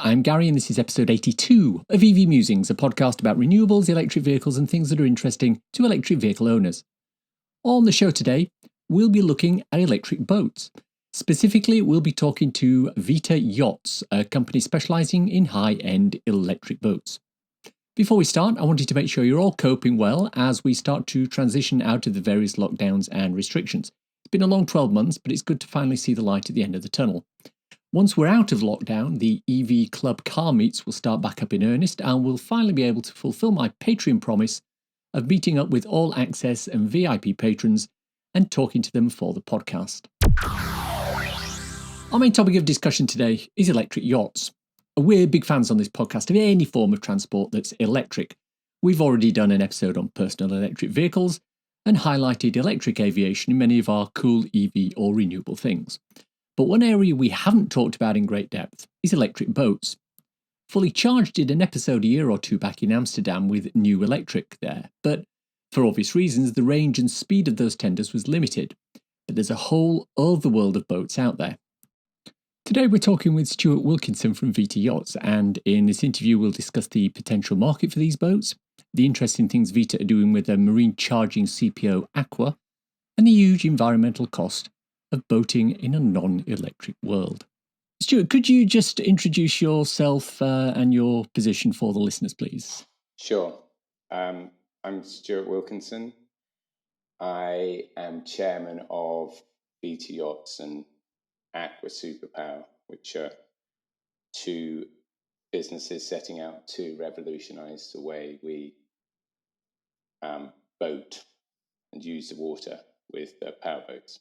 I'm Gary and this is episode 82 of EV Musings, a podcast about renewables, electric vehicles and things that are interesting to electric vehicle owners. On the show today, we'll be looking at electric boats. Specifically, we'll be talking to Vita Yachts, a company specialising in high-end electric boats. Before we start, I wanted to make sure you're all coping well as we start to transition out of the various lockdowns and restrictions. It's been a long 12 months, but it's good to finally see the light at the end of the tunnel. Once we're out of lockdown, the EV Club car meets will start back up in earnest and we'll finally be able to fulfil my Patreon promise of meeting up with all access and VIP patrons and talking to them for the podcast. Our main topic of discussion today is electric yachts. We're big fans on this podcast of any form of transport that's electric. We've already done an episode on personal electric vehicles and highlighted electric aviation in many of our cool EV or renewable things. But one area we haven't talked about in great depth is electric boats. Fully Charged did an episode a year or two back in Amsterdam with New Electric there, but for obvious reasons the range and speed of those tenders was limited. But there's a whole other world of boats out there. Today we're talking with Stuart Wilkinson from Vita Yachts, and in this interview we'll discuss the potential market for these boats, the interesting things Vita are doing with their marine charging CPO Aqua, and the huge environmental cost of boating in a non-electric world. Stuart, could you just introduce yourself and your position for the listeners, please? Sure. I'm Stuart Wilkinson. I am chairman of Vita Yachts and Aqua Superpower, which are two businesses setting out to revolutionise the way we boat and use the water with powerboats.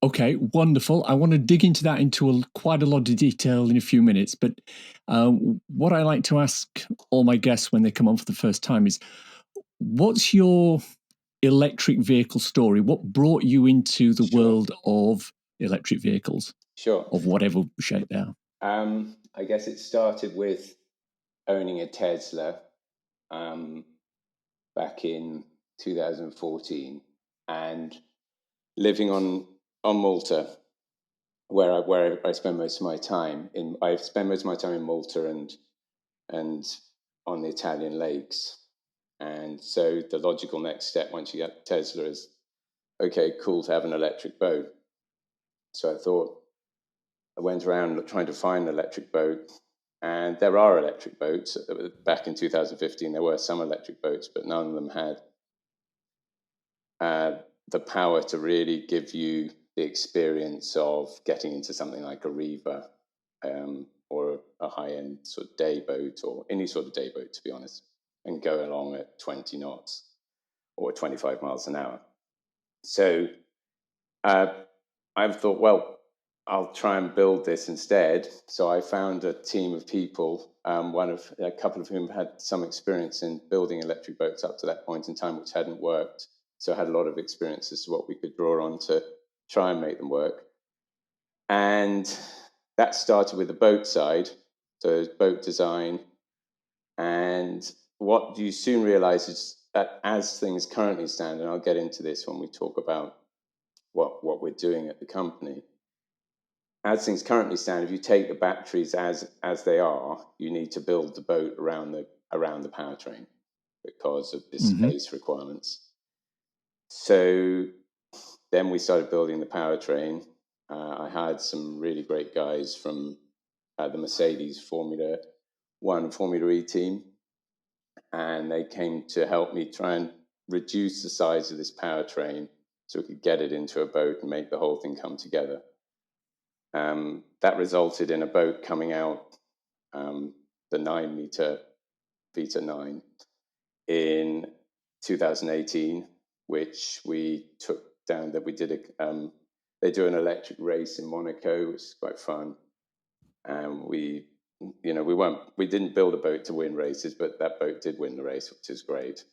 Okay, wonderful. I want to dig into that into quite a lot of detail in a few minutes, but what I like to ask all my guests when they come on for the first time is, what's your electric vehicle story? What brought you into the world of electric vehicles? Sure. Of whatever shape they are. I guess it started with owning a Tesla back in 2014 and living on Malta, where I spend most of my time. I spend most of my time in Malta and on the Italian lakes. And so the logical next step once you get Tesla is, okay, cool to have an electric boat. So I went around trying to find an electric boat, and there are electric boats. Back in 2015, there were some electric boats, but none of them had the power to really give you the experience of getting into something like a Riva or a high-end sort of day boat or any sort of day boat, to be honest, and go along at 20 knots or 25 miles an hour. So I've thought, well, I'll try and build this instead. So I found a team of people, a couple of whom had some experience in building electric boats up to that point in time, which hadn't worked. So I had a lot of experience as to what we could draw on to try and make them work. And that started with the boat side, so boat design. And what you soon realize is that as things currently stand, and I'll get into this when we talk about what we're doing at the company, as things currently stand, if you take the batteries as they are, you need to build the boat around the powertrain because of the space requirements. So then we started building the powertrain. I hired some really great guys from the Mercedes Formula 1 Formula E team, and they came to help me try and reduce the size of this powertrain so we could get it into a boat and make the whole thing come together. That resulted in a boat coming out, the 9-meter Vita 9, in 2018, which we took down. That we did they do an electric race in Monaco, which is quite fun. And we didn't build a boat to win races, but that boat did win the race, which is great.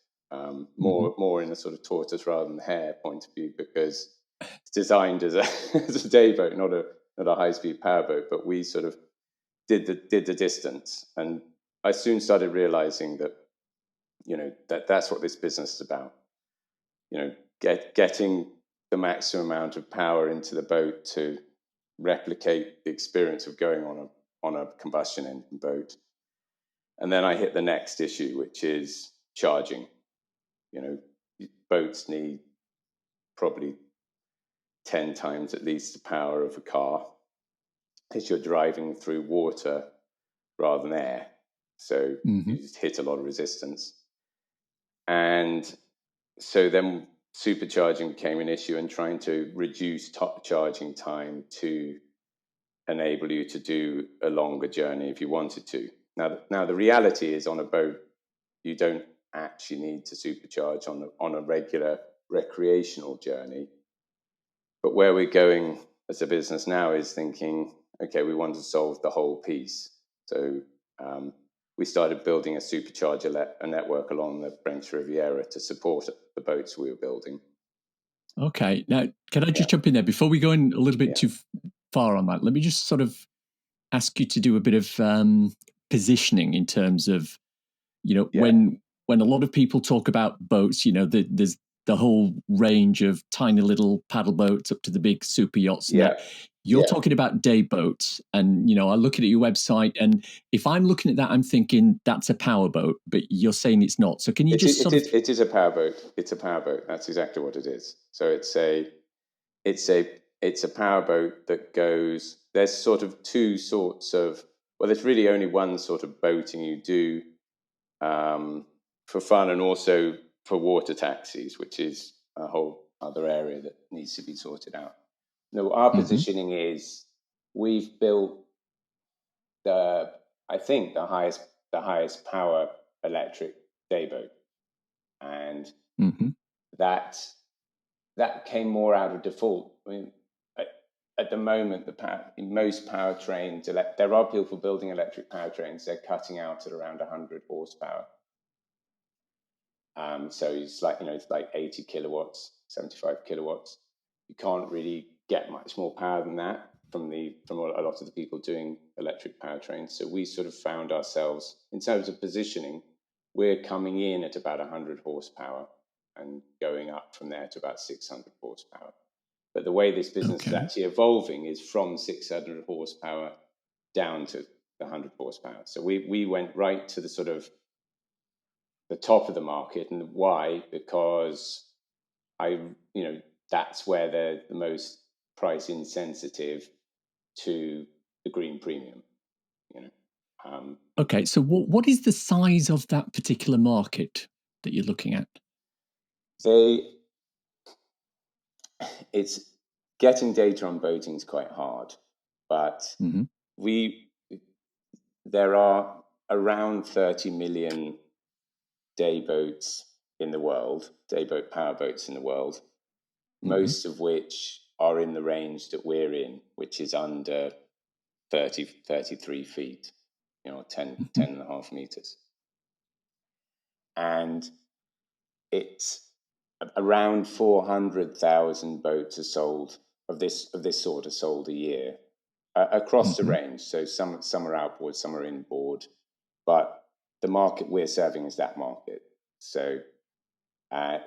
More in a sort of tortoise rather than hare point of view, because it's designed as a day boat, not a high-speed powerboat. But we sort of did the distance, and I soon started realizing that that's what this business is about. Getting the maximum amount of power into the boat to replicate the experience of going on on a combustion engine boat. And then I hit the next issue, which is charging. Boats need probably 10 times at least the power of a car, because you're driving through water rather than air. So you just hit a lot of resistance. And so then supercharging became an issue, and trying to reduce top charging time to enable you to do a longer journey if you wanted to. Now the reality is, on a boat, you don't actually need to supercharge on a regular recreational journey. But where we're going as a business now is thinking, okay, we want to solve the whole piece. So we started building a supercharger network along the French Riviera to support the boats we were building. Okay. Now, can I just jump in there before we go in a little bit too far on that? Let me just sort of ask you to do a bit of positioning in terms of, when a lot of people talk about boats, there's the whole range of tiny little paddle boats up to the big super yachts. And you're talking about day boats, and I look at your website, and if I'm looking at that, I'm thinking that's a power boat, but you're saying it's not. So can you It is a power boat. It's a power boat. That's exactly what it is. So it's a power boat that goes. There's sort of two sorts of. Well, there's really only one sort of boating you do for fun, and also for water taxis, which is a whole other area that needs to be sorted out. No, our positioning is, we've built I think the highest power electric day boat, and that came more out of default. I mean, at the moment, most powertrains, there are people building electric powertrains. They're cutting out at around 100 horsepower. So it's like 80 kilowatts, 75 kilowatts. You can't really get much more power than that from a lot of the people doing electric powertrains. So we sort of found ourselves, in terms of positioning, we're coming in at about 100 horsepower and going up from there to about 600 horsepower. But the way this business is actually evolving is from 600 horsepower down to the 100 horsepower. So we went right to the sort of the top of the market. And why? Because that's where they're the most price insensitive to the green premium. Okay, so what is the size of that particular market that you're looking at? It's getting data on boating is quite hard, but there are around 30 million day boats in the world, day boat power boats in the world, most of which are in the range that we're in, which is under 33 feet, 10 and a half meters. And it's around 400,000 boats are sold of this sort are sold a year across the range. So some are outboard, some are inboard, but the market we're serving is that market. So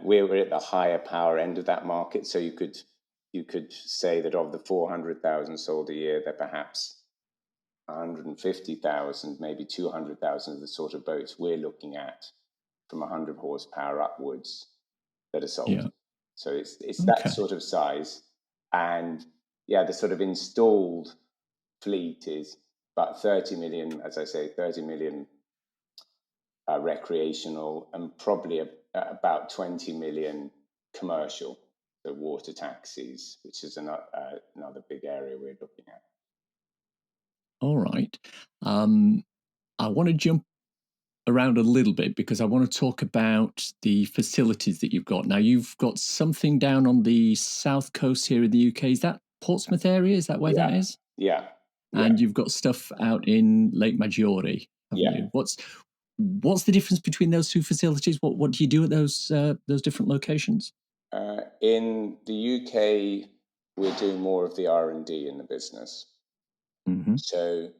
we're at the higher power end of that market. So you could say that of the 400,000 sold a year, they're perhaps 150,000, maybe 200,000 of the sort of boats we're looking at from 100 horsepower upwards that are sold. Yeah. So it's that sort of size. And the sort of installed fleet is about 30 million, as I say, 30 million recreational, and probably about 20 million commercial, the water taxis, which is another big area we're looking at. All right. I want to jump around a little bit because I want to talk about the facilities that you've got. Now, you've got something down on the south coast here in the UK. Is that Portsmouth area? Is that where that is? Yeah. And you've got stuff out in Lake Maggiore, haven't you? What's the difference between those two facilities? What do you do at those different locations? In the UK, we're doing more of the R&D in the business. So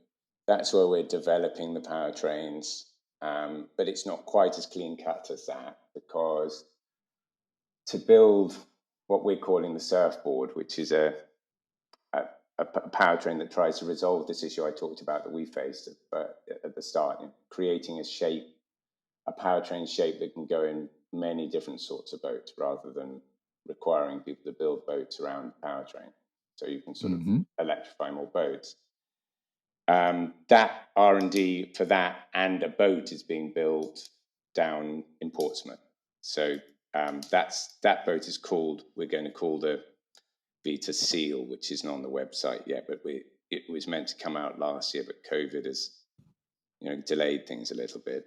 that's where we're developing the powertrains, but it's not quite as clean cut as that, because to build what we're calling the surfboard, which is powertrain that tries to resolve this issue I talked about that we faced at the start, creating a powertrain shape that can go in many different sorts of boats rather than requiring people to build boats around the powertrain. So you can sort of electrify more boats. That R&D for that and a boat is being built down in Portsmouth. So that boat is we're going to call the Vita Seal, which isn't on the website yet, but it was meant to come out last year, but COVID has delayed things a little bit.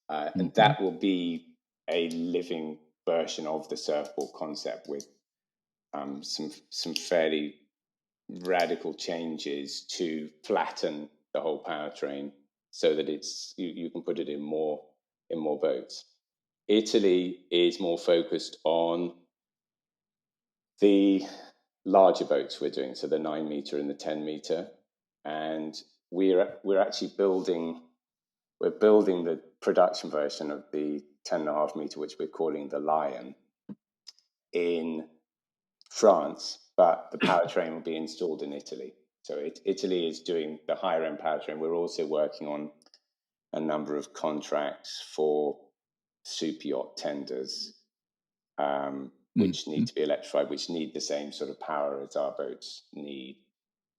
And that will be a living version of the surfboard concept with some fairly radical changes to flatten the whole powertrain so that you can put it in more boats. Italy is more focused on the larger boats we're doing, so the 9 meter and the 10 meter, and we're actually building the production version of the 10.5 meter, which we're calling the Lion, in France, but the powertrain will be installed in Italy. So Italy is doing the higher end powertrain. We're also working on a number of contracts for super yacht tenders, which need to be electrified, which need the same sort of power as our boats need.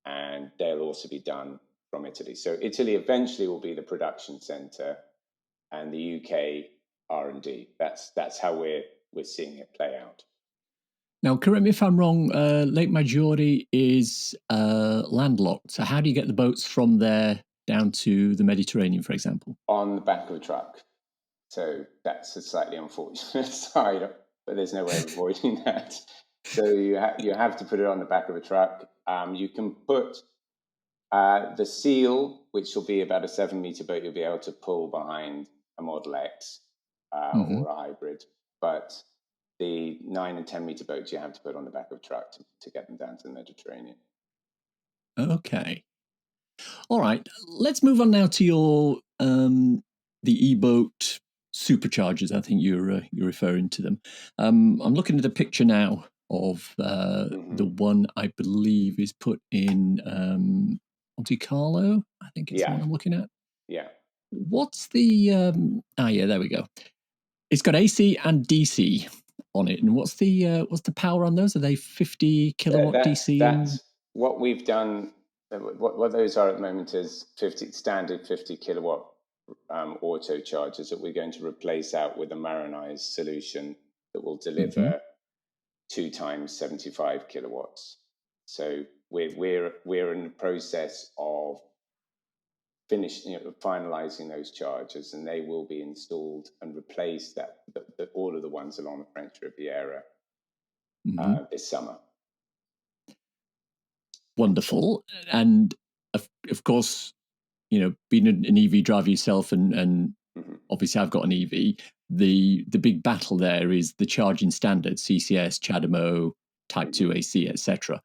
And they'll also be done from Italy. So Italy eventually will be the production center, and the UK R&D. That's how we're seeing it play out. Now, correct me if I'm wrong, Lake Maggiore is landlocked. So how do you get the boats from there down to the Mediterranean, for example? On the back of a truck. So that's a slightly unfortunate side, but there's no way of avoiding that. So you have to put it on the back of a truck. You can put the Seal, which will be about a 7 meter boat, you'll be able to pull behind a Model X or a hybrid. But the 9 and 10 meter boats you have to put on the back of a truck to get them down to the Mediterranean. Okay. All right. Let's move on now to your the e-boat Superchargers. I think you're referring to them. I'm looking at a picture now of the one I believe is put in Monte Carlo. I think it's the one I'm looking at. Yeah. What's the yeah, there we go. It's got AC and DC on it. And what's the power on those? Are they 50 kilowatt DC? That's what we've done. What those are at the moment is standard 50 kilowatt auto chargers that we're going to replace out with a marinized solution that will deliver 2 times 75 kilowatts. So we're in the process of finalizing those chargers, and they will be installed and replace all of the ones along the French Riviera this summer. Wonderful. And of course, being an EV driver yourself, and obviously I've got an EV, the big battle there is the charging standards, CCS, CHAdeMO, Type 2 AC, etc.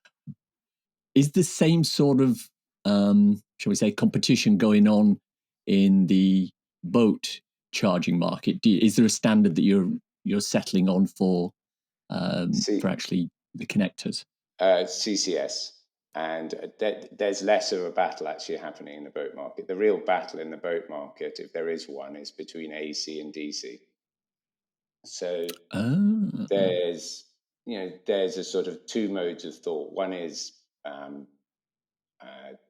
Is the same sort of, shall we say, competition going on in the boat charging market? Is there a standard that you're settling on for actually the connectors? CCS. And there's less of a battle actually happening in the boat market. The real battle in the boat market, if there is one, is between AC and DC. So there's a sort of 2 modes of thought. One is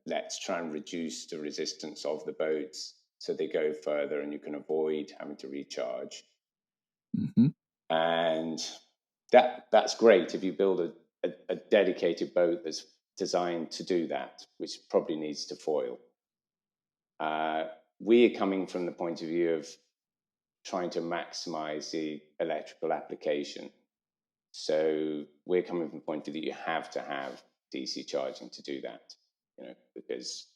let's try and reduce the resistance of the boats so they go further and you can avoid having to recharge. And that's great if you build a dedicated boat that's designed to do that, which probably needs to foil. We are coming from the point of view of trying to maximize the electrical application. So we're coming from the point of view you have to have DC charging to do that, because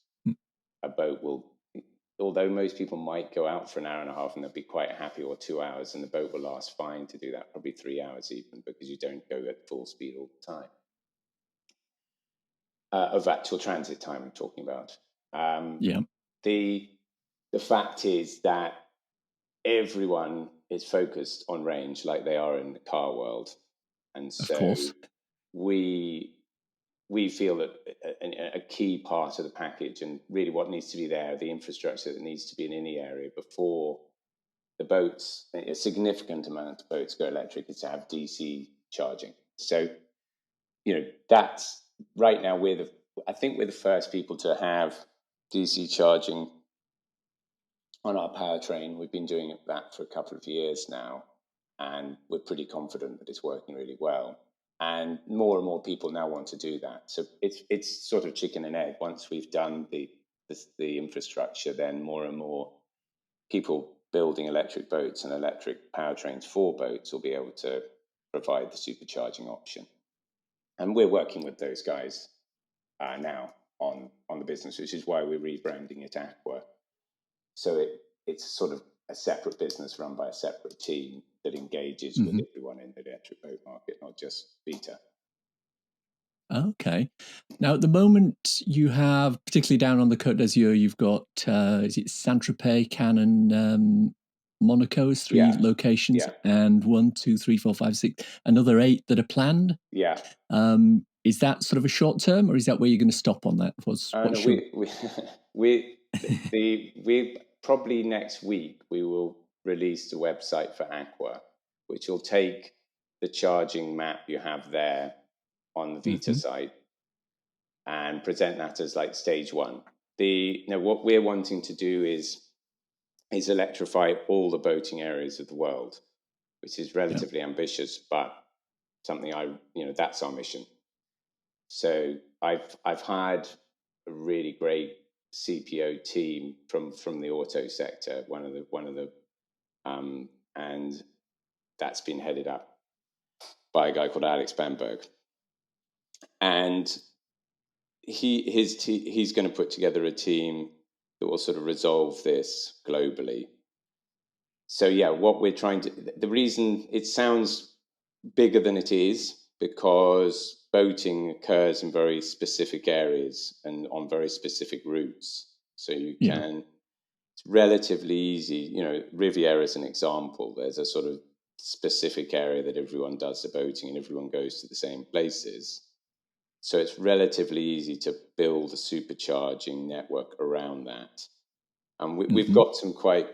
a boat will, although most people might go out for an hour and a half and they'll be quite happy, or 2 hours, and the boat will last fine to do that, probably 3 hours even, because you don't go at full speed all the time. Of actual transit time I'm talking about. The fact is that everyone is focused on range like they are in the car world. And so we we feel that a key part of the package, and really what needs to be there, the infrastructure that needs to be in any area before the boats, a significant amount of boats go electric, is to have DC charging. So, that's right now I think we're the first people to have DC charging on our powertrain. We've been doing that for a couple of years now, and we're pretty confident that it's working really well. And more people now want to do that. So it's sort of chicken and egg. Once we've done the infrastructure, then more and more people building electric boats and electric powertrains for boats will be able to provide the supercharging option. And we're working with those guys now on the business, which is why we're rebranding it Aqua. So it's sort of a separate business run by a separate team that engages with everyone in the electric boat market, not just Vita. Okay. Now, at the moment, you have, particularly down on the Côte d'Azur, you've got, is it Saint-Tropez, Cannes, Monaco as 3 locations, and 1, 2, 3, 4, 5, 6, another 8 that are planned. Yeah. Is that sort of a short term, or is that where you're going to stop on that? We probably next week we will release the website for Aqua, which will take the charging map you have there on the Vita site and present that as like stage 1. What we're wanting to do is electrify all the boating areas of the world, which is relatively ambitious, but something that's our mission. So I've had a really great CPO team from the auto sector, one of the and that's been headed up by a guy called Alex Bamberg, and he's going to put together a team that will sort of resolve this globally. So what we're trying to, the reason it sounds bigger than it is, because boating occurs in very specific areas and on very specific routes. So it's relatively easy. Riviera is an example. There's a sort of specific area that everyone does the boating and everyone goes to the same places. So it's relatively easy to build a supercharging network around that. And we've got some quite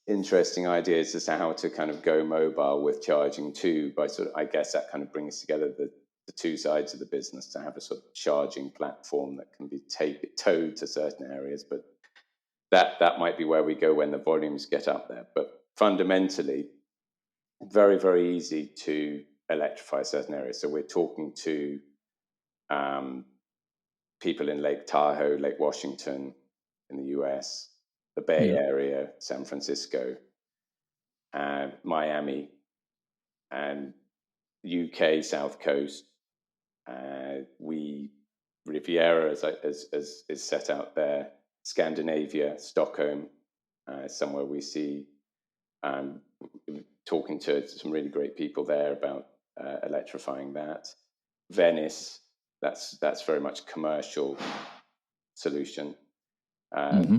interesting ideas as to how to kind of go mobile with charging too, by sort of, I guess that kind of brings together the two sides of the business to have a sort of charging platform that can be towed to certain areas, but that might be where we go when the volumes get up there. But fundamentally, very, very easy to electrify certain areas. So we're talking to people in Lake Tahoe, Lake Washington in the US, the Bay Area, San Francisco, Miami, and UK South Coast. Riviera is set out there. Scandinavia, Stockholm, somewhere we see. Talking to some really great people there about electrifying that. Venice, that's very much commercial solution.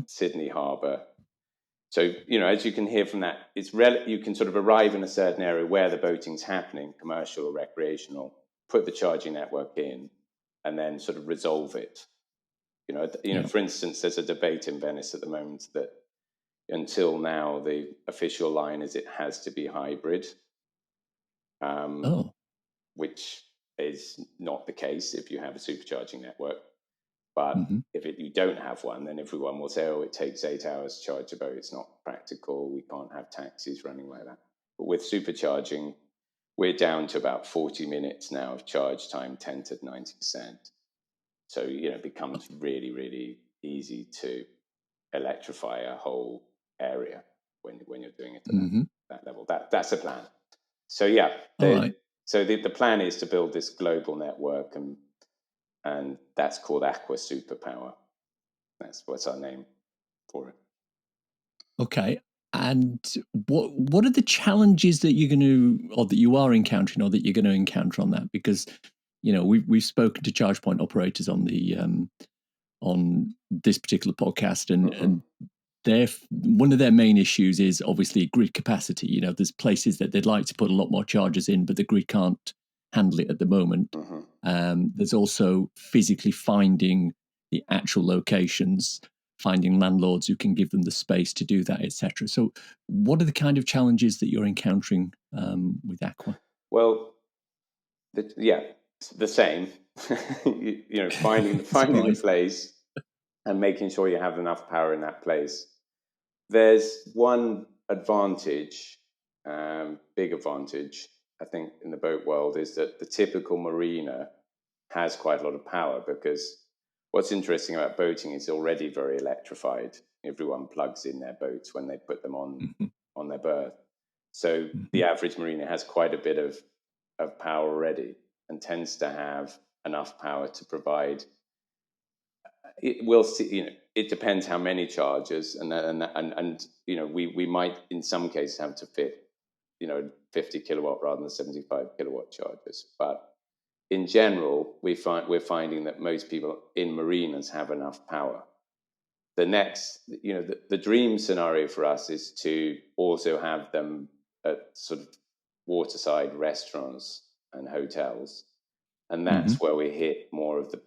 Sydney Harbour. So, as you can hear from that, you can sort of arrive in a certain area where the boating's happening, commercial or recreational, put the charging network in, and then sort of resolve it. For instance, there's a debate in Venice at the moment that until now, the official line is it has to be hybrid, which is not the case if you have a supercharging network. But if you don't have one, then everyone will say, it takes 8 hours to charge a boat. It's not practical. We can't have taxis running like that. But with supercharging, we're down to about 40 minutes now of charge time, 10 to 90%. So, it becomes really, really easy to electrify a whole area when you're doing it at that level. That's a plan. So, the plan is to build this global network, and that's called Aqua Superpower. What's our name for it. Okay. And what are the challenges that you're going to, or that you are encountering, or that you're going to encounter on that? Because we've spoken to charge point operators on the on this particular podcast, and one of their main issues is obviously grid capacity. There's places that they'd like to put a lot more chargers in, but the grid can't handle it at the moment. There's also physically finding the actual locations, finding landlords who can give them the space to do that, etc. So what are the kind of challenges that you're encountering with Aqua? Well, the same. Finding the place and making sure you have enough power in that place. There's one advantage, big advantage, I think, in the boat world, is that the typical marina has quite a lot of power, because what's interesting about boating is already very electrified. Everyone plugs in their boats when they put them on their berth. So the average marina has quite a bit of power already, and tends to have enough power to provide. We'll see. It depends how many chargers, and we might in some cases have to fit 50 kilowatt rather than 75 kilowatt chargers. But in general, we're finding that most people in marinas have enough power. The next, the dream scenario for us is to also have them at sort of waterside restaurants and hotels, and that's where we hit more of the,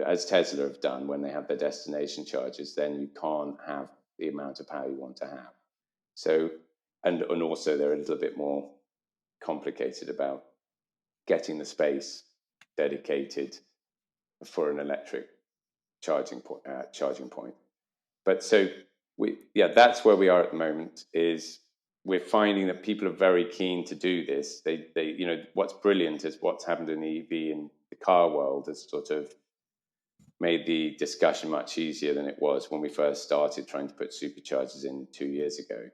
as Tesla have done when they have their destination chargers. Then you can't have the amount of power you want to have. So, and also they're a little bit more complicated about getting the space dedicated for an electric charging point. But so that's where we are at the moment. Is we're finding that people are very keen to do this. They what's brilliant is what's happened in the EV and the car world has sort of made the discussion much easier than it was when we first started trying to put superchargers in 2 years ago.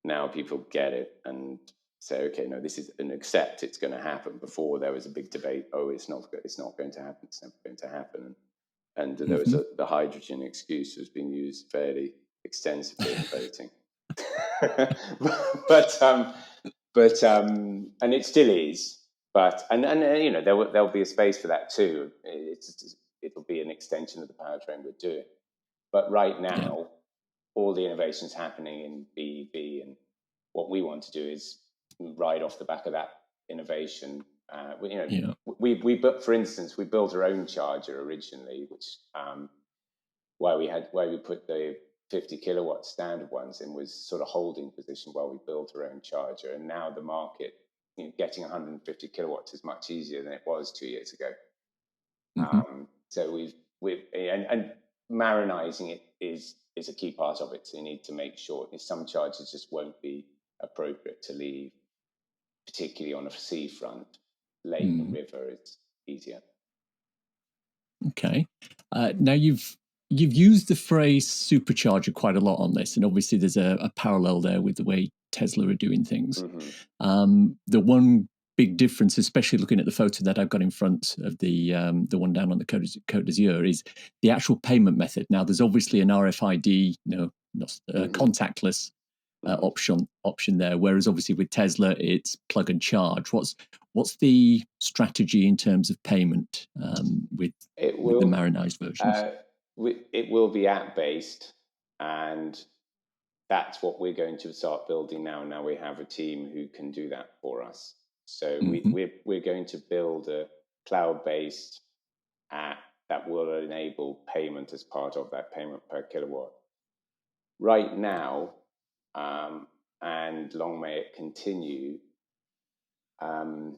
Now people get it and say, okay, no, this is an accept. It's going to happen. Before there was a big debate. Oh, it's not going to happen. It's never going to happen. And there was the hydrogen excuse was being used fairly extensively in voting. but and it still is. But and there'll be a space for that too. It'll be an extension of the powertrain we're doing. But right now, all the innovations happening in BEV, and what we want to do is ride off the back of that innovation. We built, for instance, we built our own charger originally, which why we put the 50 kilowatt standard ones in was sort of holding position while we built our own charger. And now the market, getting 150 kilowatts is much easier than it was 2 years ago. So we've and marinizing it is a key part of it. So you need to make sure some chargers just won't be appropriate to leave, particularly on a seafront. Lake and river is easier. Okay. Now you've used the phrase supercharger quite a lot on this, and obviously there's a parallel there with the way Tesla are doing things. The one big difference, especially looking at the photo that I've got in front of the one down on the Côte d'Azur, is the actual payment method. Now there's obviously an RFID, contactless option there, whereas obviously with Tesla it's plug and charge. What's the strategy in terms of payment with the marinized versions? It will be app based, and that's what we're going to start building now. Now we have a team who can do that for us. So we're going to build a cloud based app that will enable payment as part of that payment per kilowatt. Right now, and long may it continue, when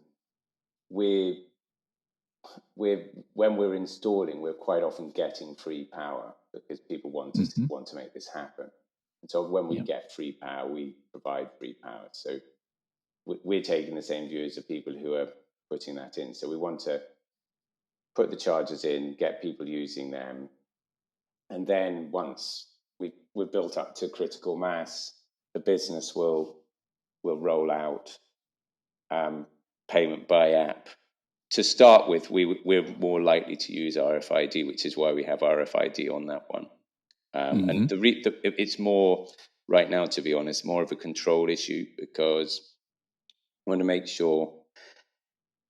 we're installing, we're quite often getting free power because people want to make this happen. And so when we get free power, we provide free power. So we're taking the same view as the people who are putting that in. So we want to put the chargers in, get people using them, and then once we're built up to critical mass, the business will roll out payment by app. To start with, we're more likely to use RFID, which is why we have RFID on that one. And it's more right now, to be honest, more of a control issue, because we want to make sure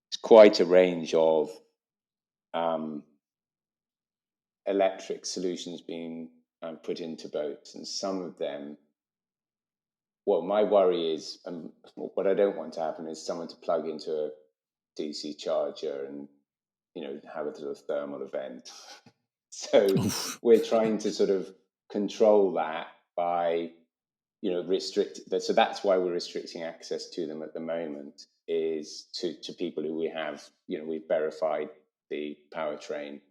it's quite a range of electric solutions being put into boats, and some of them well, my worry is, what I don't want to happen is someone to plug into a DC charger and, have a sort of thermal event. So Oof. we're trying to sort of control that by, restrict that. So that's why we're restricting access to them at the moment, is to people who we have, we've verified the powertrain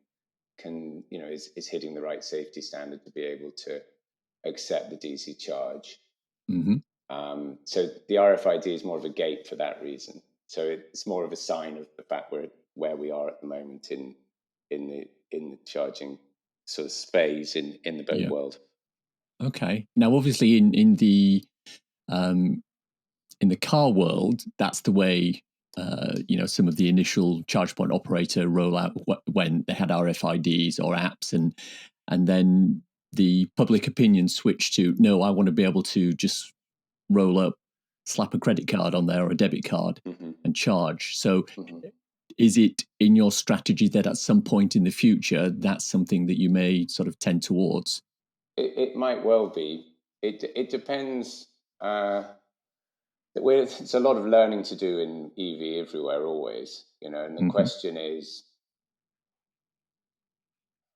is hitting the right safety standard to be able to accept the DC charge. Mm-hmm. So the RFID is more of a gate for that reason. So it's more of a sign of the fact where we are at the moment in the charging sort of space in the boat world. Okay. Now, obviously, in the car world, that's the way some of the initial charge point operator rollout when they had RFIDs or apps, and then the public opinion switched to, no, I want to be able to just roll up, slap a credit card on there or a debit card and charge. So is it in your strategy that at some point in the future, that's something that you may sort of tend towards? It might well be. It depends. It's a lot of learning to do in EV everywhere, always, and the question is,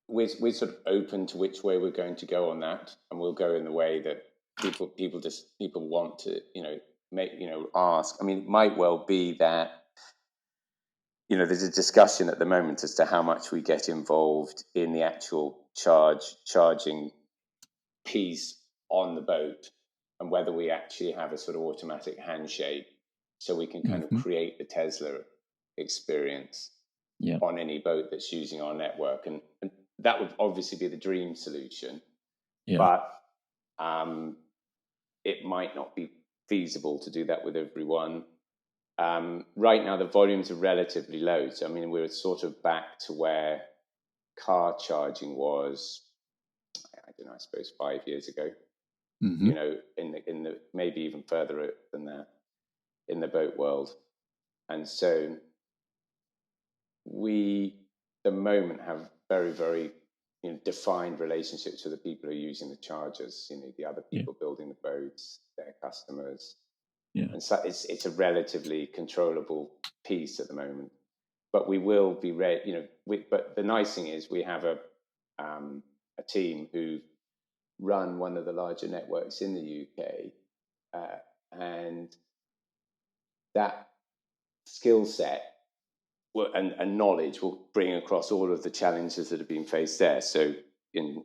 we're sort of open to which way we're going to go on that, and we'll go in the way that people want to, ask. I mean, it might well be that, there's a discussion at the moment as to how much we get involved in the actual charging piece on the boat, and whether we actually have a sort of automatic handshake so we can kind of create the Tesla experience on any boat that's using our network. And that would obviously be the dream solution, but it might not be feasible to do that with everyone. Right now, the volumes are relatively low. So, I mean, we're sort of back to where car charging was, I don't know, I suppose 5 years ago. In the maybe even further than that in the boat world. And so we, at the moment, have very, very defined relationships with the people who are using the chargers, the other people building the boats, their customers. And so it's a relatively controllable piece at the moment. But we will be ready, but the nice thing is we have a team who run one of the larger networks in the UK, and that skill set and knowledge will bring across all of the challenges that have been faced there. So in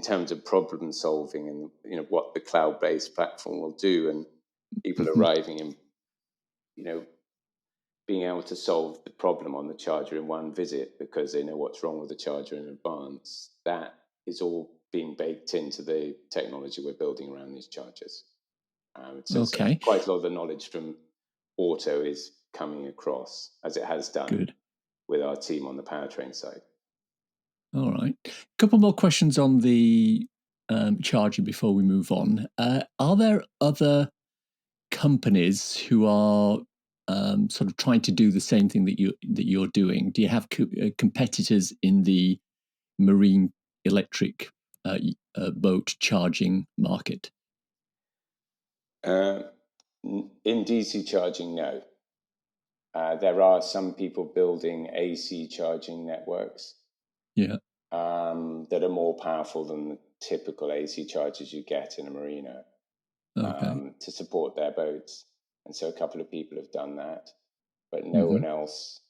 terms of problem solving and what the cloud-based platform will do, and people arriving and being able to solve the problem on the charger in one visit because they know what's wrong with the charger in advance, that is all being baked into the technology we're building around these chargers. So quite a lot of the knowledge from auto is coming across, as it has done with our team on the powertrain side. All right. A couple more questions on the charging before we move on. Are there other companies who are sort of trying to do the same thing that you're doing? Do you have competitors in the marine electric boat charging market? In DC charging, no. There are some people building AC charging networks. That are more powerful than the typical AC chargers you get in a marina to support their boats. And so a couple of people have done that, but no one else,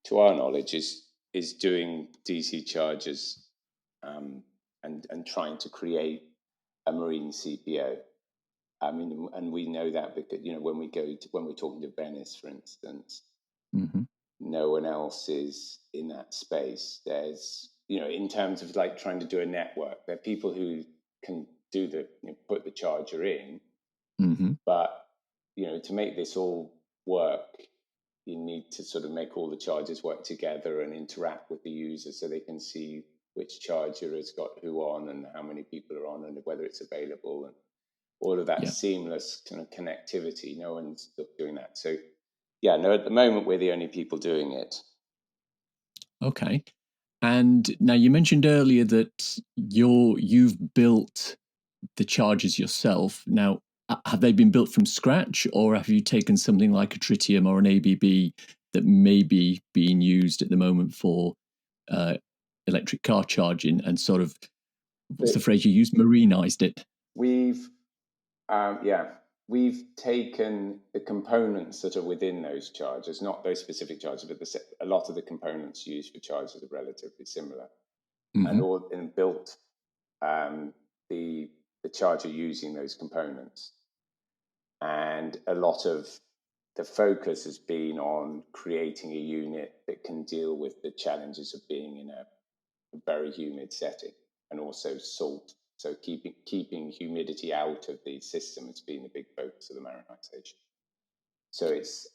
to our knowledge, is doing DC chargers and trying to create a marine CPO. I mean, and we know that because when we're talking to Venice, for instance, no one else is in that space. There's in terms of like trying to do a network, there are people who can do put the charger in, but to make this all work, you need to sort of make all the chargers work together and interact with the user so they can see which charger has got who on and how many people are on and whether it's available and all of that seamless kind of connectivity. No one's doing that. So no, at the moment we're the only people doing it. Okay. And now you mentioned earlier that you've built the chargers yourself. Now, have they been built from scratch, or have you taken something like a tritium or an ABB that may be being used at the moment for electric car charging and sort of, what's the phrase you used, marinized it? We've taken the components that are within those chargers, not those specific chargers, but a lot of the components used for chargers are relatively similar, and built the charger using those components. And a lot of the focus has been on creating a unit that can deal with the challenges of being in a very humid setting, and also salt. So keeping humidity out of the system has been a big focus of the marinization. So it's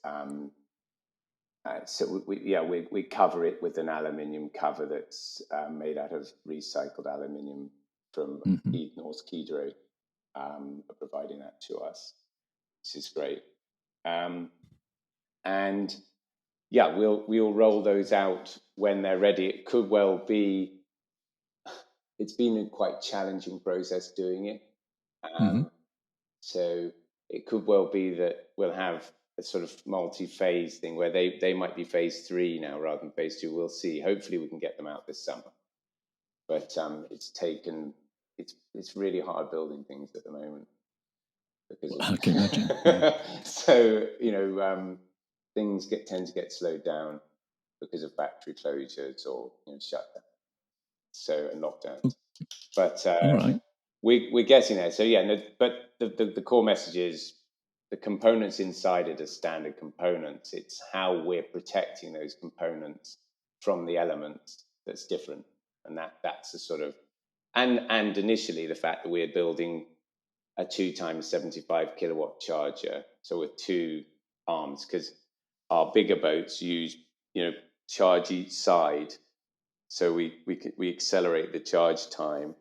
we cover it with an aluminium cover that's made out of recycled aluminium from North Kydro, providing that to us. This is great. And yeah, we'll roll those out when they're ready. It could well be. It's been a quite challenging process doing it. So it could well be that we'll have a sort of multi-phase thing where they might be phase 3 now rather than phase 2. We'll see. Hopefully we can get them out this summer. But it's really hard building things at the moment. Because I can imagine. Yeah. So, things tend to get slowed down because of factory closures or shutdowns. So, and lockdowns. But all right. we're getting there. So but the core message is the components inside it are standard components. It's how we're protecting those components from the elements that's different, and that's a sort of and initially the fact that we're building a 2 times 75 kilowatt charger, so with 2 arms, because our bigger boats use charge each side, so we accelerate the charge time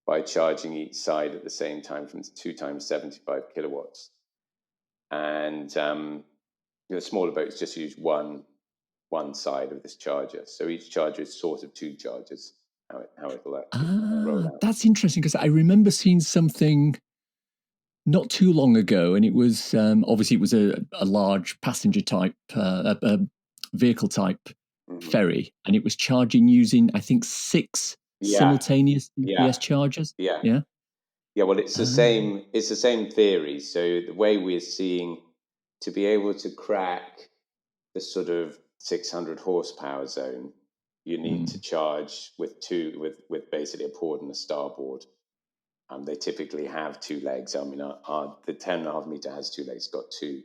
by charging each side at the same time from 2 times 75 kilowatts. And the smaller boats just use one side of this charger. So each charger is sort of 2 chargers, how it'll roll out. That's interesting, because I remember seeing something not too long ago, and it was obviously it was a large passenger type, a vehicle type ferry, and it was charging using, I think, 6 simultaneous UPS chargers. Yeah. Well, it's the same. It's the same theory. So the way we're seeing to be able to crack the sort of 600 horsepower zone, you need to charge with basically a port and a starboard. They typically have 2 legs. I mean, the 10.5 meter has 2 legs, got two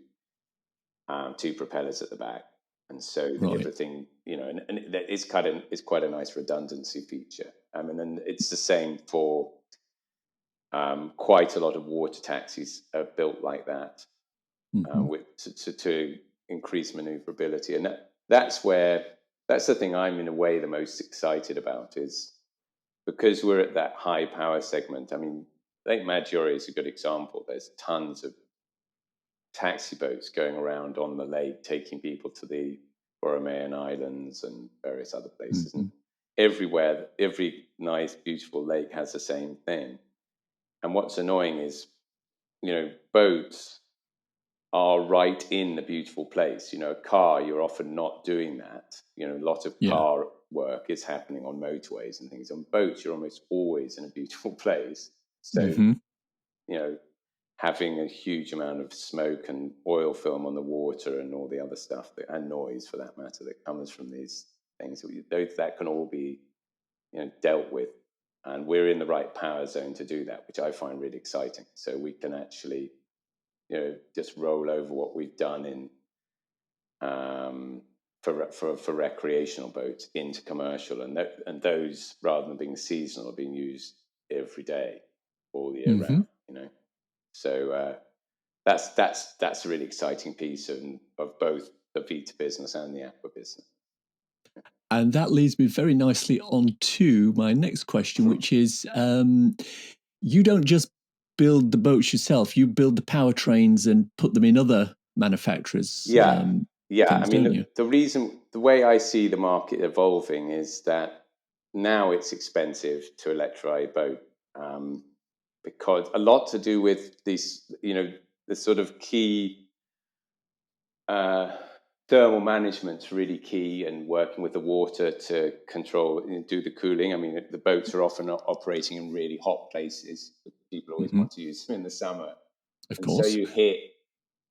propellers at the back, and so everything, and it's quite a nice redundancy feature. And then it's the same for quite a lot of water taxis are built like that, to increase maneuverability, and that's the thing I'm in a way the most excited about, is because we're at that high power segment. I mean, Lake Maggiore is a good example. There's tons of taxi boats going around on the lake, taking people to the Borromean Islands and various other places. And everywhere, every nice, beautiful lake has the same thing. And what's annoying is, boats are right in the beautiful place. A car, you're often not doing that. A lot of car work is happening on motorways and things. On boats, you're almost always in a beautiful place. So, having a huge amount of smoke and oil film on the water and all the other stuff, and noise for that matter, that comes from these things, that can all be, dealt with. And we're in the right power zone to do that, which I find really exciting. So we can actually, just roll over what we've done in for recreational boats into commercial, and those, rather than being seasonal, are being used every day, all year round. So that's a really exciting piece of both the Vita business and the Aqua business. And that leads me very nicely on to my next question, which is, you don't just build the boats yourself, you build the powertrains and put them in other manufacturers. Things, I mean, the way I see the market evolving is that now it's expensive to electrify a boat. because a lot to do with these, the sort of key thermal management's really key, and working with the water to control and do the cooling. I mean, the boats are often operating in really hot places. People always want to use them in the summer. Of and course. So you hit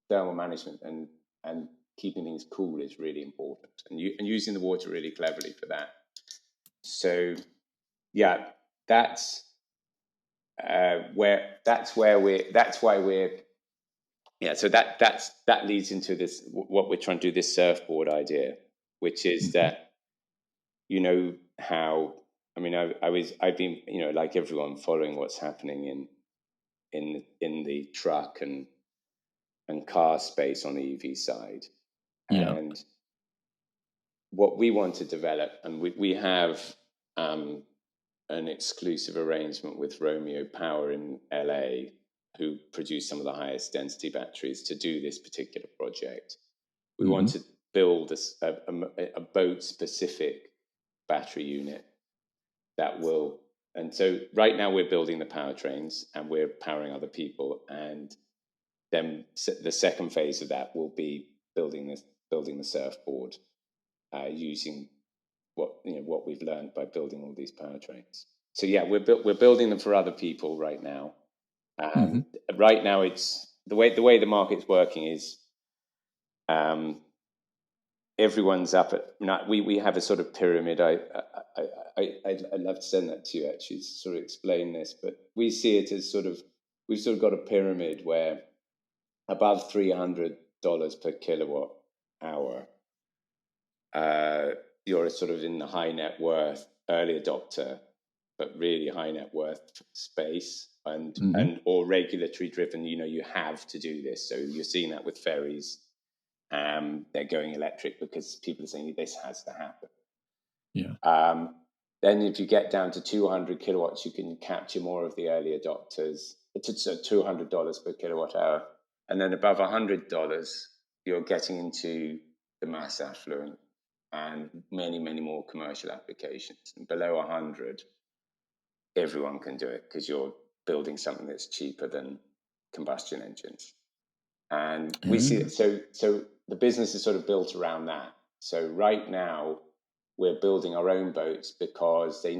thermal management, and keeping things cool is really important, and using the water really cleverly for that. So yeah, that's why we're so that leads into this, what we're trying to do, this surfboard idea, which is that, how, I mean, I've been, like everyone, following what's happening in the truck and car space on the EV side. Yeah. And what we want to develop, and we have an exclusive arrangement with Romeo Power in LA, who produce some of the highest density batteries, to do this particular project. We want to build a boat specific battery unit that will, and so right now we're building the powertrains and we're powering other people, and then the second phase of that will be building the surfboard, using what we've learned by building all these powertrains. So yeah, we're building them for other people right now. And right now, it's the way the market's working is, everyone's up at. We have a sort of pyramid. I'd love to send that to you, actually, to sort of explain this. But we see it as we've sort of got a pyramid where above $300 per kilowatt hour, you're sort of in the high net worth early adopter, but really high net worth space, and or regulatory driven. You have to do this. So you're seeing that with ferries. They're going electric because people are saying this has to happen. Yeah. Then if you get down to 200 kilowatts, you can capture more of the early adopters. It's $200 per kilowatt hour. And then above $100, you're getting into the mass affluent and many, many more commercial applications. And below 100, everyone can do it because you're building something that's cheaper than combustion engines. And we see it. So the business is sort of built around that. So right now we're building our own boats because they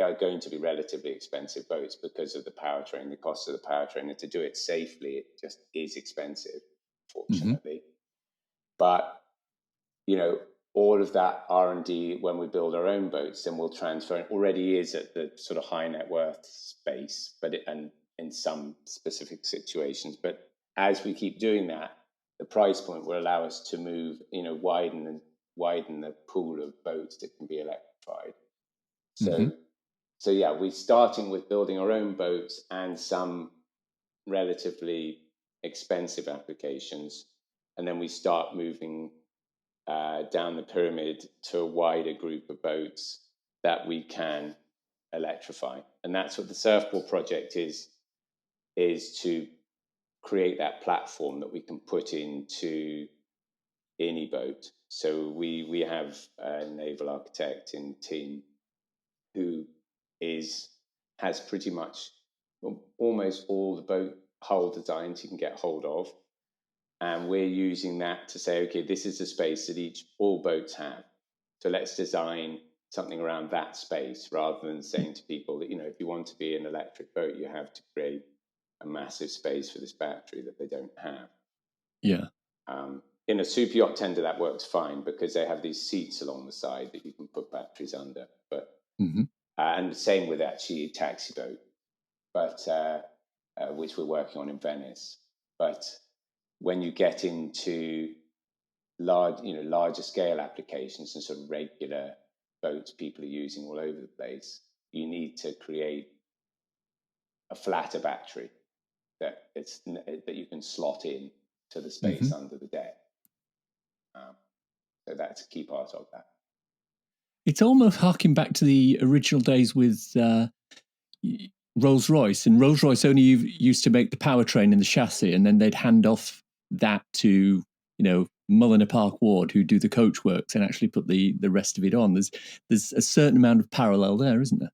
are going to be relatively expensive boats because of the powertrain, the cost of the powertrain, and to do it safely, it just is expensive, fortunately. But, all of that R&D, when we build our own boats, then we'll transfer. It already is at the sort of high net worth space, and in some specific situations. But as we keep doing that, the price point will allow us to move, widen the pool of boats that can be electrified. So yeah, we're starting with building our own boats and some relatively expensive applications, and then we start moving down the pyramid to a wider group of boats that we can electrify. And that's what the surfboard project is to create that platform that we can put into any boat. So we have a naval architect in the team who has pretty much almost all the boat hull designs you can get hold of. And we're using that to say, okay, this is the space that all boats have. So let's design something around that space, rather than saying to people that, if you want to be an electric boat, you have to create a massive space for this battery that they don't have. Yeah. In a super yacht tender, that works fine because they have these seats along the side that you can put batteries under. But and the same with actually a taxi boat, but which we're working on in Venice. But when you get into larger scale applications and sort of regular boats people are using all over the place, you need to create a flatter battery that you can slot in to the space under the deck. So that's a key part of that. It's almost harking back to the original days with Rolls-Royce, and Rolls-Royce only used to make the powertrain and the chassis, and then they'd hand off that to Mulliner Park Ward, who do the coach works and actually put the rest of it on. There's a certain amount of parallel there, isn't there?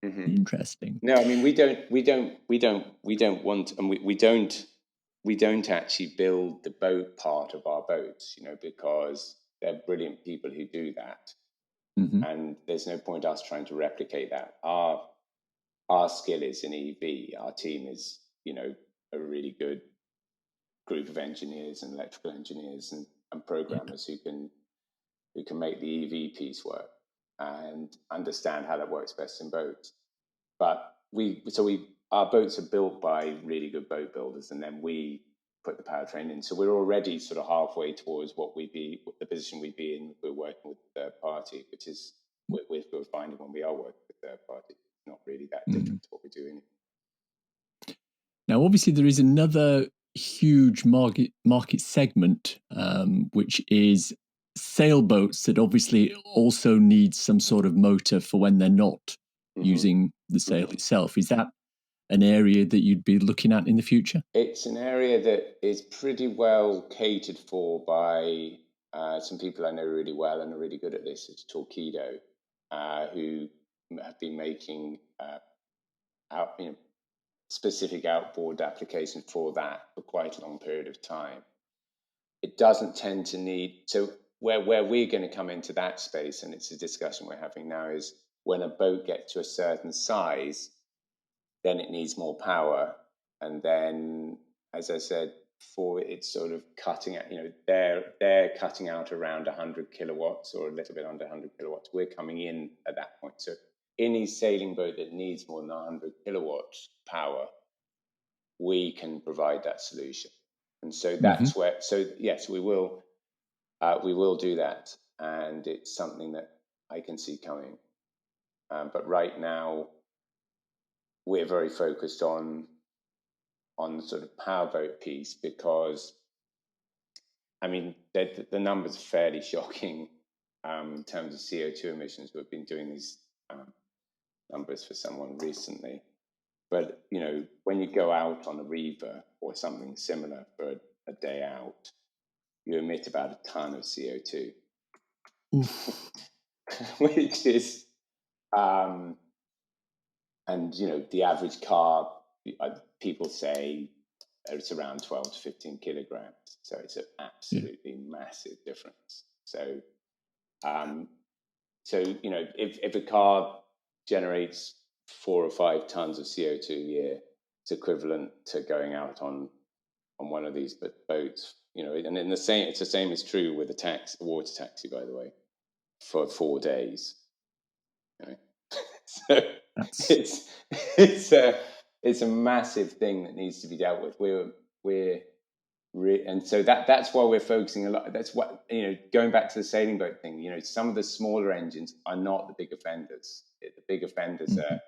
Interesting. No, I mean we don't want, and we don't actually build the boat part of our boats, because they're brilliant people who do that, and there's no point us trying to replicate that. Our skill is in EV. Our team is, a really good group of engineers and electrical engineers and programmers who can make the EV piece work and understand how that works best in boats. But our boats are built by really good boat builders, and then we put the powertrain in. So we're already sort of halfway towards what the position we'd be in if we're working with a third party, which is we're finding when we are working with a third party, it's not really that different to what we're doing. Now, obviously, there is another huge market segment, which is sailboats that obviously also need some sort of motor for when they're not using the sail itself. Is that an area that you'd be looking at in the future? It's an area that is pretty well catered for by some people I know really well and are really good at this. It's Torqeedo, who have been making specific outboard applications for that for quite a long period of time. It doesn't tend to need, so where we're going to come into that space, and it's a discussion we're having now, is when a boat gets to a certain size, then it needs more power. And then, as I said, for it's sort of cutting out, they're cutting out around 100 kilowatts or a little bit under 100 kilowatts. We're coming in at that point. So any sailing boat that needs more than 100 kilowatts power, we can provide that solution. And so that's where, so yes, we will do that. And it's something that I can see coming. But right now, we're very focused on the sort of powerboat piece because, I mean, the numbers are fairly shocking in terms of CO2 emissions. We've been doing these numbers for someone recently. But, when you go out on a reefer or something similar for a day out, you emit about a ton of CO2, which is, and, the average car, people say it's around 12 to 15 kilograms. So it's an absolutely massive difference. So, if a car generates 4 or 5 tons of CO2 a year, it's equivalent to going out on one of these boats, and it's the same is true with a water taxi, by the way, for 4 days. So it's a massive thing that needs to be dealt with. And so that's why we're focusing a lot. That's what, going back to the sailing boat thing, some of the smaller engines are not the big offenders. The big offenders are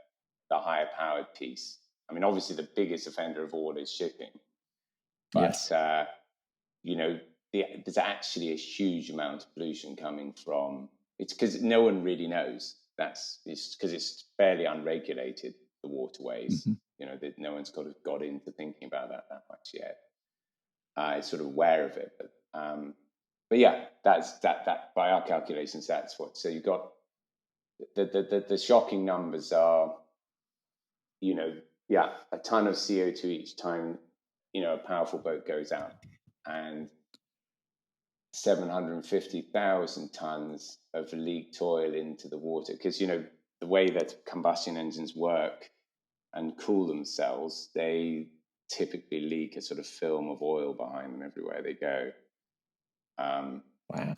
the higher powered piece. I mean, obviously the biggest offender of all is shipping. But, there's actually a huge amount of pollution coming from, it's because no one really knows. It's because it's fairly unregulated, the waterways. No one's got into thinking about that much yet. It's sort of aware of it, but yeah, that's that by our calculations, that's what. So you've got the shocking numbers are, a ton of CO2 each time, a powerful boat goes out, and 750,000 tons of leaked oil into the water. Because, the way that combustion engines work and cool themselves, they typically leak a sort of film of oil behind them everywhere they go. Wow.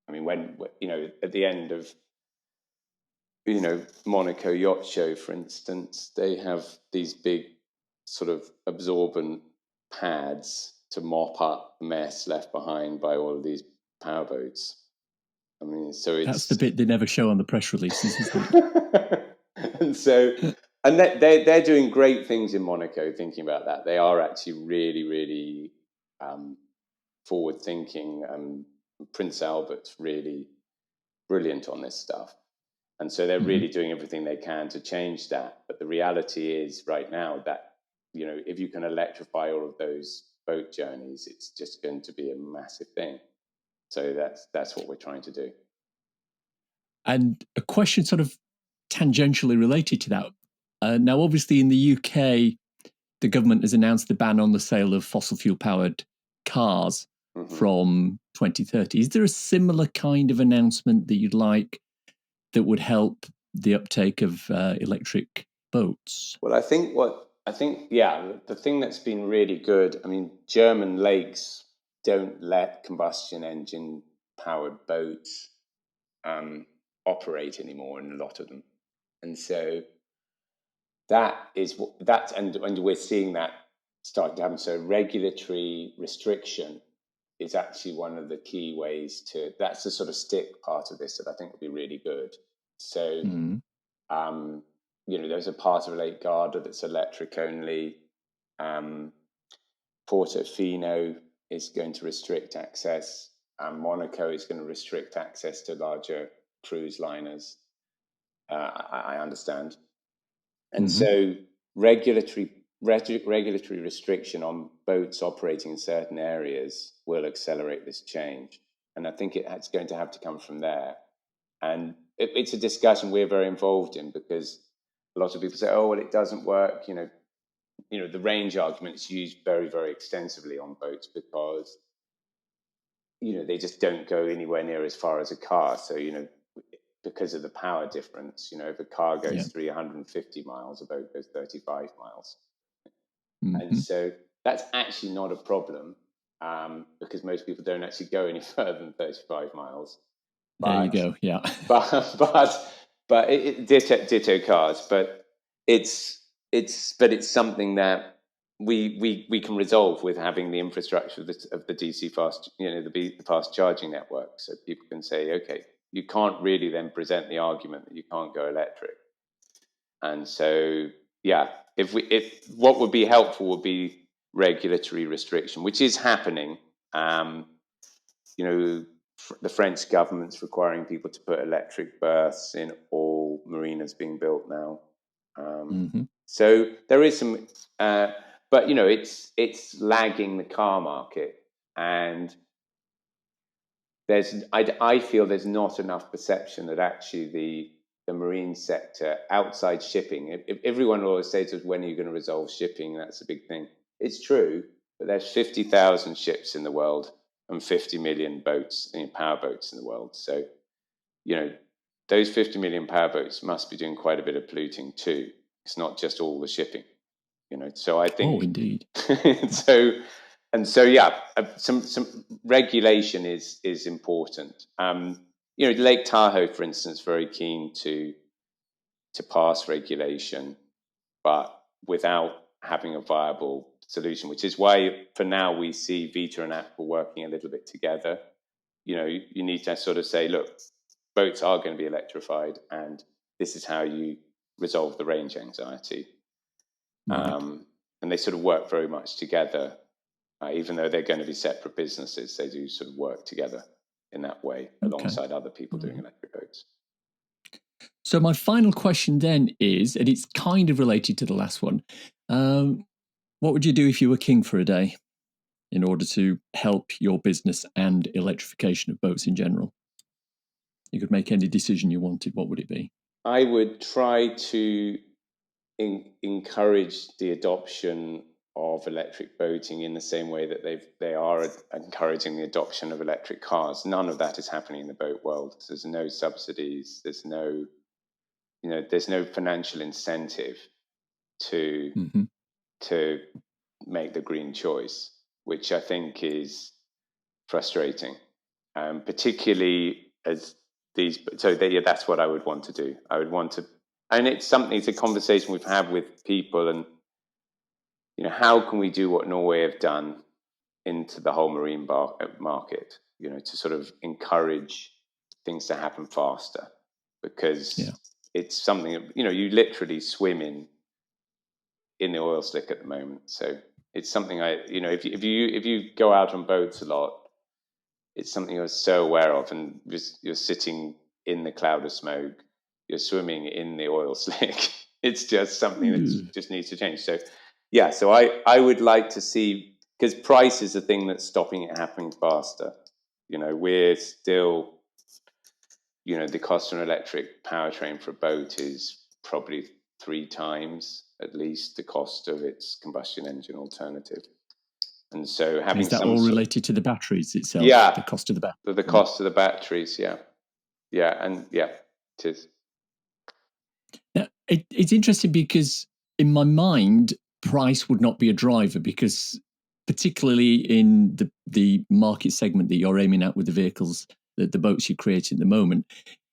I mean, when, at the end of, Monaco Yacht Show, for instance, they have these big sort of absorbent pads to mop up the mess left behind by all of these powerboats. I mean, so that's the bit they never show on the press releases, isn't it? and they're doing great things in Monaco. Thinking about that, they are actually really, really forward thinking. Prince Albert's really brilliant on this stuff. And so they're really doing everything they can to change that. But the reality is right now that, if you can electrify all of those boat journeys, it's just going to be a massive thing. So that's what we're trying to do. And a question sort of tangentially related to that. Now, obviously, in the UK, the government has announced the ban on the sale of fossil fuel powered cars from 2030. Is there a similar kind of announcement that you'd like that would help the uptake of electric boats? Well, the thing that's been really good, I mean, German lakes don't let combustion engine powered boats operate anymore in a lot of them. And so and we're seeing that starting to happen. So regulatory restriction is actually one of the key ways that's the sort of stick part of this that I think would be really good. So, there's a part of Lake Garda that's electric only. Portofino is going to restrict access. Monaco is going to restrict access to larger cruise liners. I understand. And so regulatory restriction on boats operating in certain areas will accelerate this change. And I think it's going to have to come from there. And it's a discussion we're very involved in, because a lot of people say, oh, well, it doesn't work. The range argument is used very, very extensively on boats because, they just don't go anywhere near as far as a car. So, because of the power difference, if a car goes 350 miles, a boat goes 35 miles. And so that's actually not a problem, because most people don't actually go any further than 35 miles. There you go. Yeah. But ditto cars. But it's something that we can resolve with having the infrastructure of the DC fast, the fast charging network. So people can say, okay, you can't really then present the argument that you can't go electric. And so, if what would be helpful would be regulatory restriction, which is happening. The French government's requiring people to put electric berths in all marinas being built now. So there is some, but it's lagging the car market, and I feel there's not enough perception that actually the marine sector outside shipping. If everyone always says to us, when are you going to resolve shipping? That's a big thing. It's true, but there's 50,000 ships in the world and 50 million boats, power boats in the world. So, those 50 million power boats must be doing quite a bit of polluting too. It's not just all the shipping, So I think. Oh, indeed. Some regulation is important. Lake Tahoe, for instance, very keen to pass regulation, but without having a viable solution, which is why for now we see Vita and Apple working a little bit together. You need to sort of say, look, boats are going to be electrified, and this is how you resolve the range anxiety. Right. And they sort of work very much together. Even though they're going to be separate businesses, they do sort of work together in that way alongside other people doing electric boats. So my final question then is, and it's kind of related to the last one, what would you do if you were king for a day in order to help your business and electrification of boats in general? You could make any decision you wanted. What would it be? I would try to encourage the adoption of electric boating in the same way that they are encouraging the adoption of electric cars. None of that is happening in the boat world. There's no subsidies. There's no financial incentive to make the green choice, which I think is frustrating, particularly as these. So that's what I would want to do. I would want to, and it's a conversation we've had with people, and how can we do what Norway have done into the whole marine market, to sort of encourage things to happen faster, because it's something that, you literally swim in the oil slick at the moment. So it's something if you go out on boats a lot, it's something you're so aware of, and you're sitting in the cloud of smoke, you're swimming in the oil slick. It's just something that just needs to change. So so I would like to see, because price is the thing that's stopping it happening faster. We're still, the cost of an electric powertrain for a boat is probably 3 times at least the cost of its combustion engine alternative. And so having is that all related to the batteries itself? Yeah, The cost of the batteries. The cost of the batteries, yeah, it is. Now, it's interesting because in my mind, price would not be a driver, because particularly in the market segment that you're aiming at with the vehicles, the boats you're creating at the moment,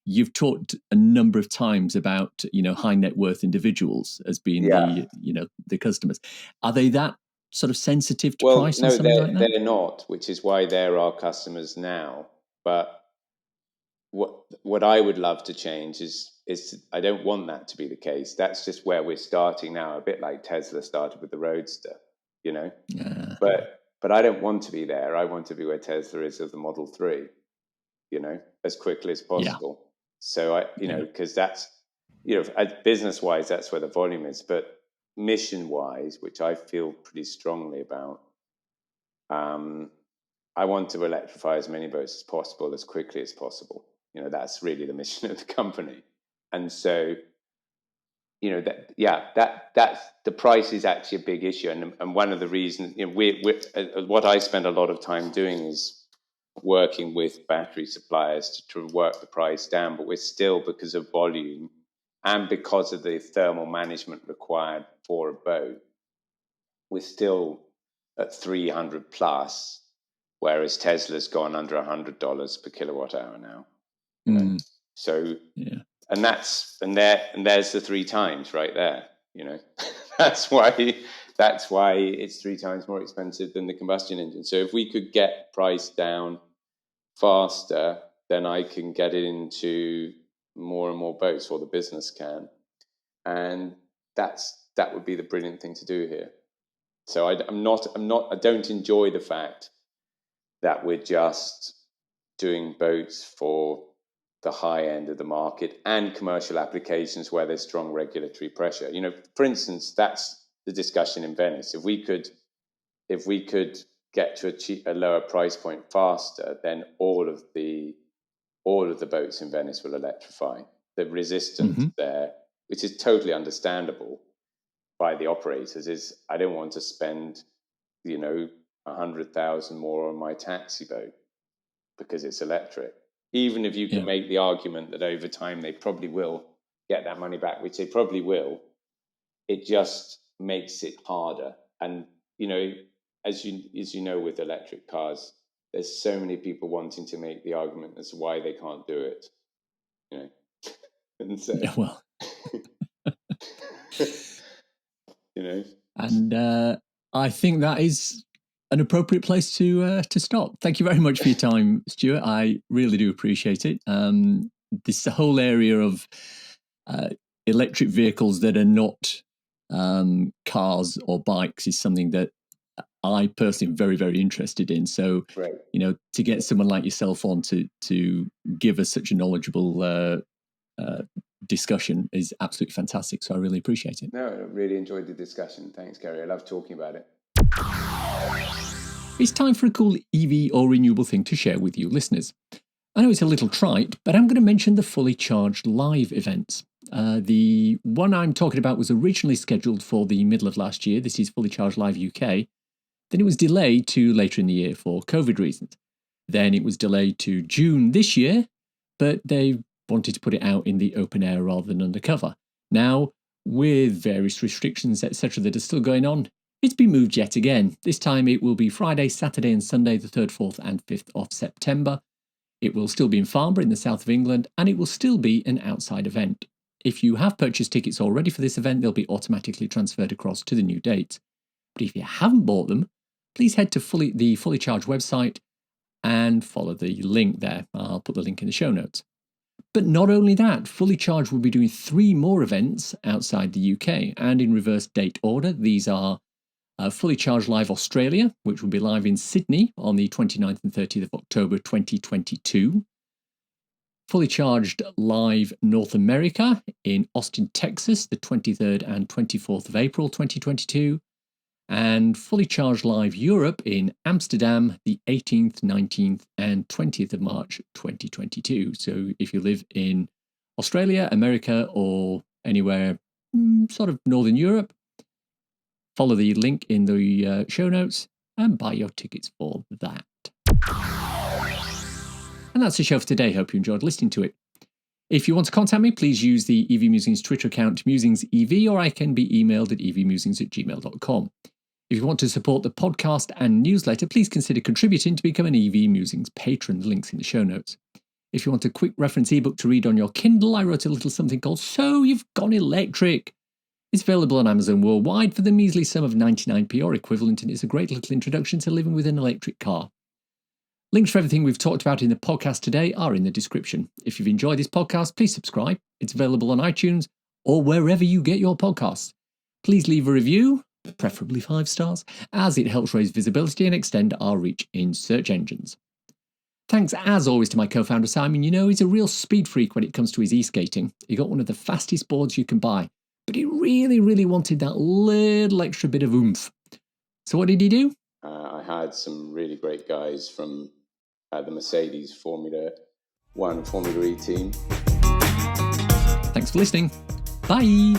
you've talked a number of times about high net worth individuals as being the customers. Are they that sort of sensitive to price on something like that? They're not, which is why they're our customers now. But what I would love to change is I don't want that to be the case. That's just where we're starting now, a bit like Tesla started with the Roadster, But I don't want to be there. I want to be where Tesla is with the Model 3, as quickly as possible. Yeah. So because that's, business wise, that's where the volume is. But mission wise, which I feel pretty strongly about, I want to electrify as many boats as possible, as quickly as possible. That's really the mission of the company. And so, that's the price is actually a big issue. And one of the reasons, what I spend a lot of time doing is working with battery suppliers to work the price down. But we're still, because of volume and because of the thermal management required for a boat, we're still at 300 plus, whereas Tesla's gone under $100 per kilowatt hour now. So, and there's the 3 times right there. That's why it's 3 times more expensive than the combustion engine. So if we could get price down faster, then I can get it into more and more boats, or the business can, and that would be the brilliant thing to do here. So I don't enjoy the fact that we're just doing boats for the high end of the market and commercial applications where there's strong regulatory pressure. For instance, that's the discussion in Venice. If we could get to a lower price point faster, then all of the boats in Venice will electrify. The resistance there, which is totally understandable by the operators, is I don't want to spend, 100,000 more on my taxi boat because it's electric. Even if you can make the argument that over time they probably will get that money back, which they probably will, it just makes it harder. And, as you know, with electric cars, there's so many people wanting to make the argument as to why they can't do it. And so, And I think that is an appropriate place to stop. Thank you very much for your time, Stuart. I really do appreciate it. This whole area of electric vehicles that are not cars or bikes is something that I personally am very, very interested in. So, to get someone like yourself on to give us such a knowledgeable discussion is absolutely fantastic. So I really appreciate it. No, I really enjoyed the discussion. Thanks, Gary. I love talking about it. It's time for a cool EV or renewable thing to share with you listeners. I know it's a little trite, but I'm going to mention the Fully Charged live events. The one I'm talking about was originally scheduled for the middle of last year. This is Fully Charged Live UK. Then it was delayed to later in the year for COVID reasons. Then it was delayed to June this year, but they wanted to put it out in the open air rather than undercover. Now, with various restrictions, etc., that are still going on, it's been moved yet again. This time it will be Friday, Saturday and Sunday, the 3rd, 4th and 5th of September. It will still be in Farnborough in the south of England, and it will still be an outside event. If you have purchased tickets already for this event, they'll be automatically transferred across to the new date. But if you haven't bought them, please head to the Fully Charged website and follow the link there. I'll put the link in the show notes. But not only that, Fully Charged will be doing 3 more events outside the UK and in reverse date order. These are Fully Charged Live Australia, which will be live in Sydney on the 29th and 30th of October 2022. Fully Charged Live North America in Austin, Texas, the 23rd and 24th of April 2022. and Fully Charged Live Europe in Amsterdam the 18th, 19th and 20th of March 2022. So if you live in Australia, America or anywhere sort of Northern Europe, follow the link in the show notes and buy your tickets for that. And that's the show for today. Hope you enjoyed listening to it. If you want to contact me, please use the EV Musings Twitter account MusingsEV, or I can be emailed at evmusings@gmail.com. If you want to support the podcast and newsletter, please consider contributing to become an EV Musings patron. The link's in the show notes. If you want a quick reference ebook to read on your Kindle, I wrote a little something called So You've Gone Electric. It's available on Amazon worldwide for the measly sum of 99p or equivalent, and it's a great little introduction to living with an electric car. Links for everything we've talked about in the podcast today are in the description. If you've enjoyed this podcast, please subscribe. It's available on iTunes or wherever you get your podcasts. Please leave a review, preferably 5 stars, as it helps raise visibility and extend our reach in search engines. Thanks as always to my co-founder Simon. You know, he's a real speed freak when it comes to his e-skating. He got one of the fastest boards you can buy, but he really wanted that little extra bit of oomph. So what did he do? I hired some really great guys from the Mercedes Formula 1 Formula E team. Thanks for listening. Bye.